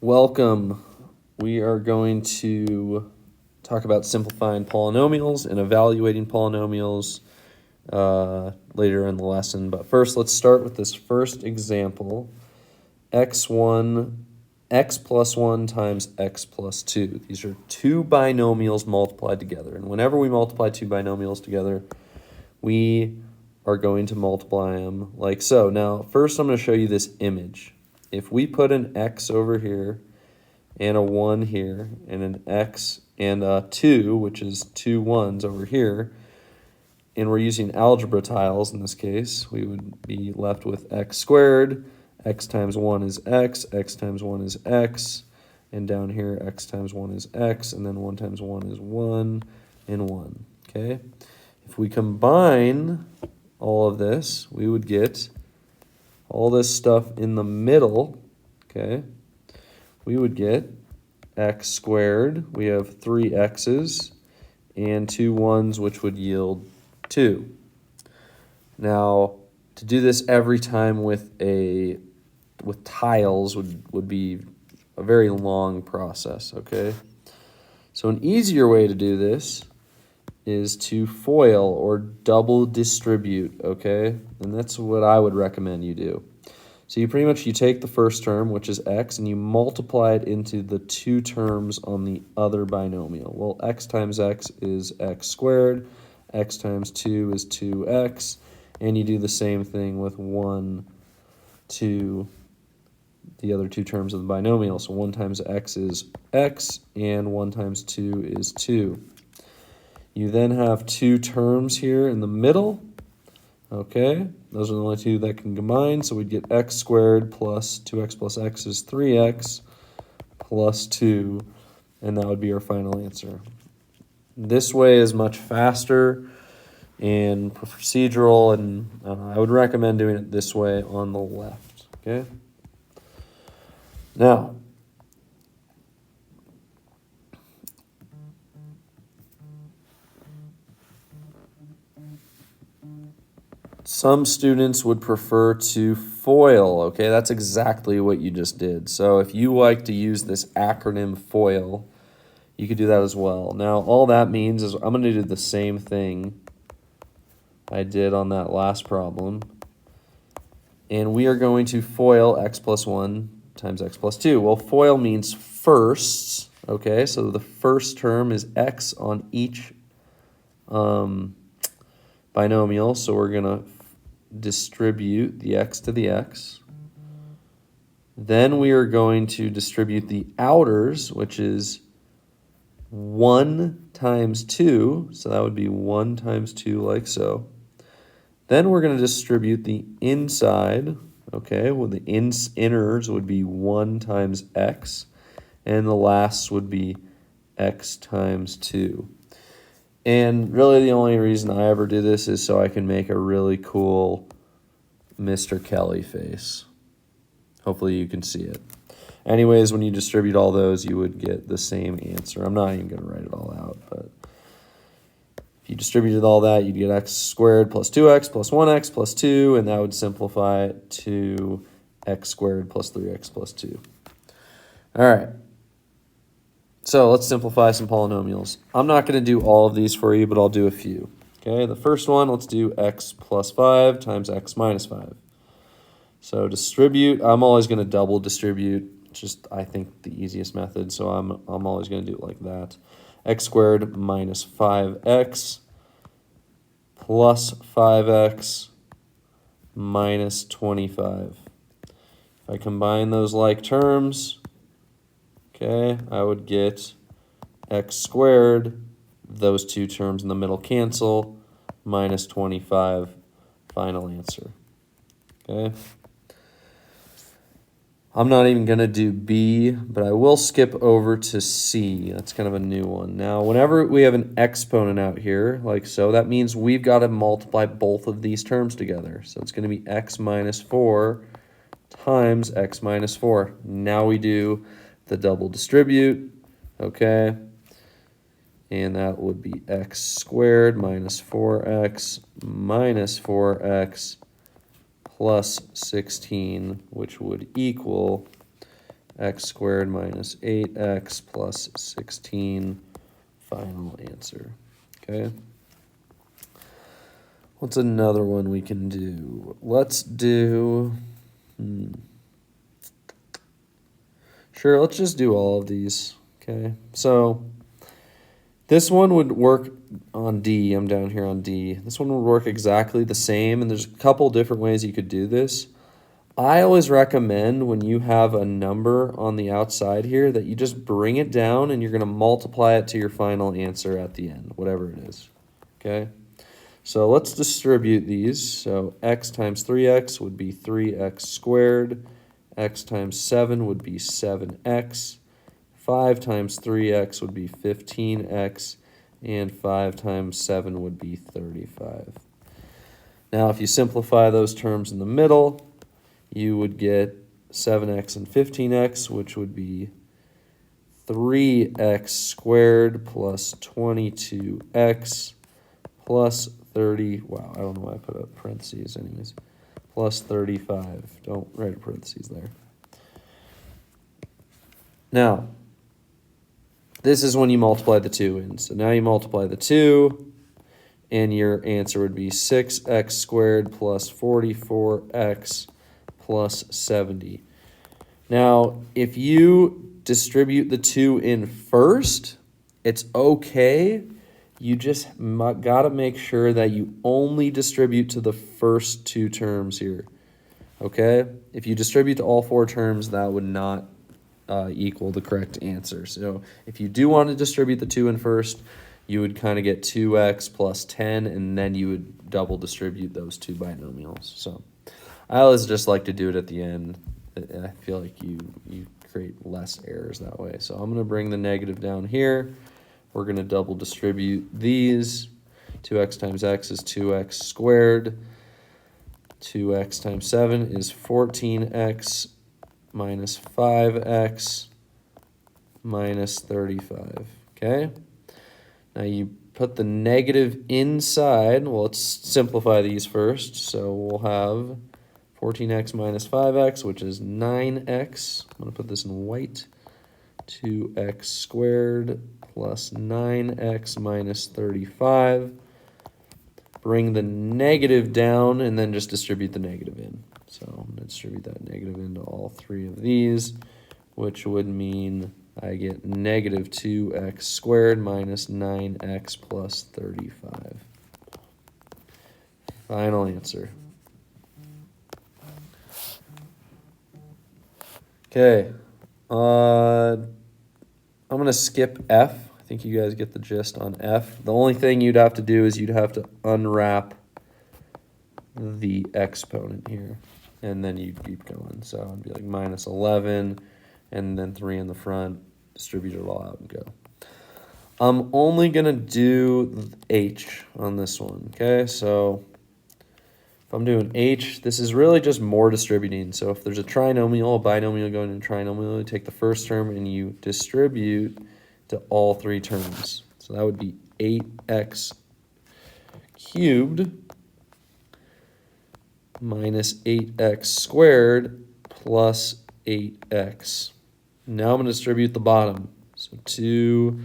Welcome. We are going to talk about simplifying polynomials and evaluating polynomials later in the lesson. But first, let's start with this first example. X plus 1 times x plus 2. These are two binomials multiplied together. And whenever we multiply two binomials together, we are going to multiply them like so. Now, first I'm going to show you this image. If we put an x over here and a 1 here and an x and a 2, which is two 1s over here, and we're using algebra tiles in this case, we would be left with x squared. X times 1 is x times 1 is x, and down here x times 1 is x, and then 1 times 1 is 1, and 1, okay? If we combine all of this, we would get all this stuff in the middle, okay? We would get x squared. We have 3 x's and 2 1s, which would yield 2. Now, to do this every time with tiles would be a very long process, okay? So an easier way to do this is to FOIL or double distribute, okay? And that's what I would recommend you do. So you take the first term, which is x, and you multiply it into the two terms on the other binomial. Well, x times x is x squared, x times 2 is 2x, and you do the same thing with 1 to the other two terms of the binomial. So 1 times x is x, and 1 times 2 is 2. You then have two terms here in the middle. Okay, those are the only two that can combine, so we'd get x squared plus 2x plus x is 3x plus 2, and that would be our final answer. This way is much faster and procedural, and I would recommend doing it this way on the left, okay? Now, some students would prefer to FOIL, okay? That's exactly what you just did. So if you like to use this acronym FOIL, you could do that as well. Now, all that means is I'm going to do the same thing I did on that last problem. And we are going to FOIL x plus 1 times x plus 2. Well, FOIL means firsts, okay? So the first term is x on each binomial, so we're going to distribute the x to the x. Then we are going to distribute the outers, which is 1 times 2, so that would be 1 times 2 like so. Then we're going to distribute the inside, okay? Well, the inners would be 1 times x, and the last would be x times 2. And really the only reason I ever do this is so I can make a really cool Mr. Kelly face. Hopefully you can see it. Anyways, when you distribute all those, you would get the same answer. I'm not even going to write it all out, but if you distributed all that, you'd get x squared plus 2x plus 1x plus 2, and that would simplify it to x squared plus 3x plus 2. All right. So let's simplify some polynomials. I'm not going to do all of these for you, but I'll do a few. Okay, the first one, let's do x plus 5 times x minus 5. So distribute, I'm always going to double distribute, just I think the easiest method, so I'm always going to do it like that. X squared minus 5x plus 5x minus 25. If I combine those like terms, okay, I would get x squared, those two terms in the middle cancel, minus 25, final answer. Okay. I'm not even going to do B, but I will skip over to C. That's kind of a new one. Now, whenever we have an exponent out here, like so, that means we've got to multiply both of these terms together. So it's going to be x minus 4 times x minus 4. Now we do the double distribute, okay? And that would be x squared minus 4x minus 4x plus 16, which would equal x squared minus 8x plus 16, final answer. Okay. What's another one we can do? Let's do, sure, let's just do all of these. Okay, so this one would work on D. I'm down here on D. This one would work exactly the same, and there's a couple different ways you could do this. I always recommend when you have a number on the outside here that you just bring it down and you're going to multiply it to your final answer at the end, whatever it is. Okay? So let's distribute these. So x times 3x would be 3x squared. X times 7 would be 7x. 5 times 3x would be 15x. And 5 times 7 would be 35. Now, if you simplify those terms in the middle, you would get 7x and 15x, which would be 3x squared plus 22x plus 30. Wow, I don't know why I put up parentheses anyways. Plus 35. Don't write a parentheses there. Now, this is when you multiply the 2 in. So now you multiply the 2, and your answer would be 6x squared plus 44x plus 70. Now, if you distribute the 2 in first, it's okay. You just got to make sure that you only distribute to the first 2 terms here. Okay? If you distribute to all 4 terms, that would not equal the correct answer. So if you do want to distribute the 2 in first, you would kind of get 2x plus 10, and then you would double distribute those 2 binomials. So I always just like to do it at the end. I feel like you create less errors that way. So I'm going to bring the negative down here. We're going to double distribute these. 2x times x is 2x squared. 2x times 7 is 14x minus 5x minus 35. Okay? Now you put the negative inside. Well, let's simplify these first. So we'll have 14x minus 5x, which is 9x. I'm going to put this in white. 2x squared plus 9x minus 35. Bring the negative down and then just distribute the negative in. So I'm going to distribute that negative into all 3 of these, which would mean I get negative 2x squared minus 9x plus 35. Final answer. Okay. I'm going to skip F. I think you guys get the gist on F. The only thing you'd have to do is you'd have to unwrap the exponent here, and then you'd keep going. So it'd be like minus 11, and then 3 in the front, distribute it all out and go. I'm only going to do H on this one, okay? So if I'm doing H, this is really just more distributing. So if there's a trinomial, a binomial going into a trinomial, you take the first term and you distribute to all 3 terms. So that would be 8x cubed minus 8x squared plus 8x. Now I'm going to distribute the bottom. So 2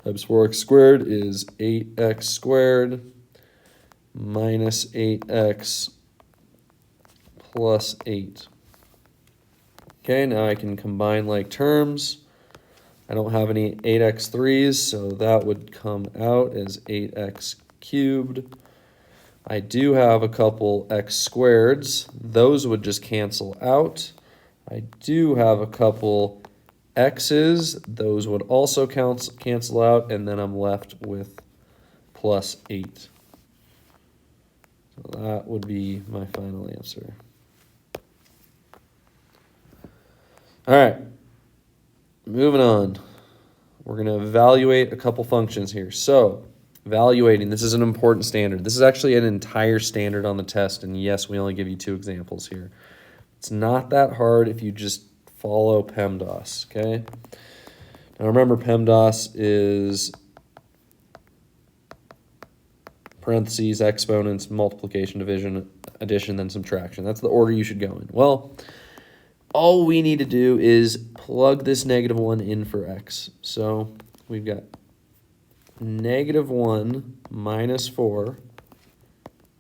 times 4x squared is 8x squared minus 8x plus 8. Okay, now I can combine like terms. I don't have any 8x3s, so that would come out as 8x cubed. I do have a couple x squareds. Those would just cancel out. I do have a couple x's. Those would also cancel out, and then I'm left with plus 8. So that would be my final answer. All right, moving on. We're going to evaluate a couple functions here. So evaluating, this is an important standard. This is actually an entire standard on the test, and yes, we only give you 2 examples here. It's not that hard if you just follow PEMDAS, okay? Now remember, PEMDAS is parentheses, exponents, multiplication, division, addition, then subtraction. That's the order you should go in. Well, all we need to do is plug this -1 in for x. So we've got -1 minus 4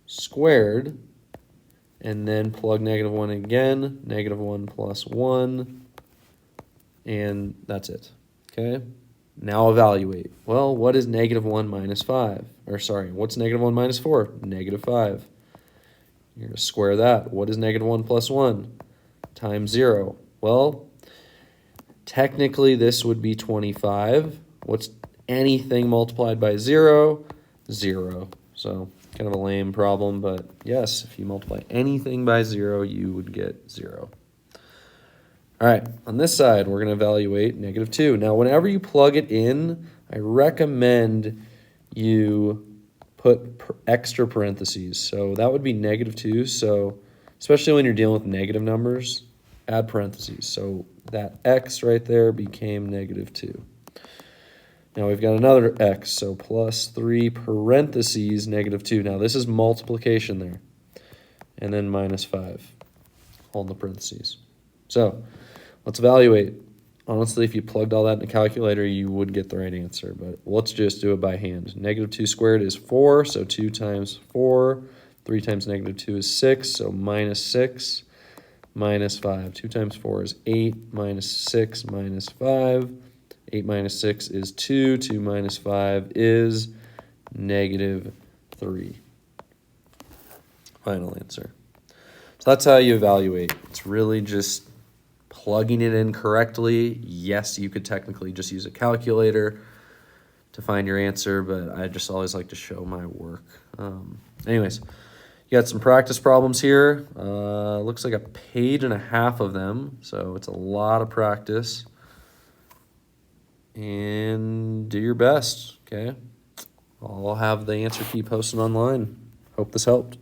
squared, and then plug -1 again, -1 plus 1, and that's it, okay? Now evaluate. Well, what is -1 minus 5? Or sorry, what's -1 minus 4? -5. You're going to square that. What is -1 plus 1? Times 0. Well, technically this would be 25. What's anything multiplied by 0? 0. So kind of a lame problem, but yes, if you multiply anything by 0, you would get 0. All right, on this side, we're going to evaluate -2. Now, whenever you plug it in, I recommend you put extra parentheses. So that would be -2. So especially when you're dealing with negative numbers, add parentheses. So that x right there became -2. Now we've got another x, so plus 3 parentheses -2. Now this is multiplication there. And then minus 5, all in the parentheses. So let's evaluate. Honestly, if you plugged all that in a calculator, you would get the right answer, but let's just do it by hand. -2 squared is 4, so 2 times 4. 3 times -2 is 6, so minus 6 minus 5. 2 times 4 is 8, minus 6 minus 5. 8 minus 6 is 2. 2 minus 5 is -3. Final answer. So that's how you evaluate. It's really just plugging it in correctly. Yes, you could technically just use a calculator to find your answer, but I just always like to show my work. Anyways, you got some practice problems here. Looks like a page and a half of them, so it's a lot of practice. And do your best, okay? I'll have the answer key posted online. Hope this helped.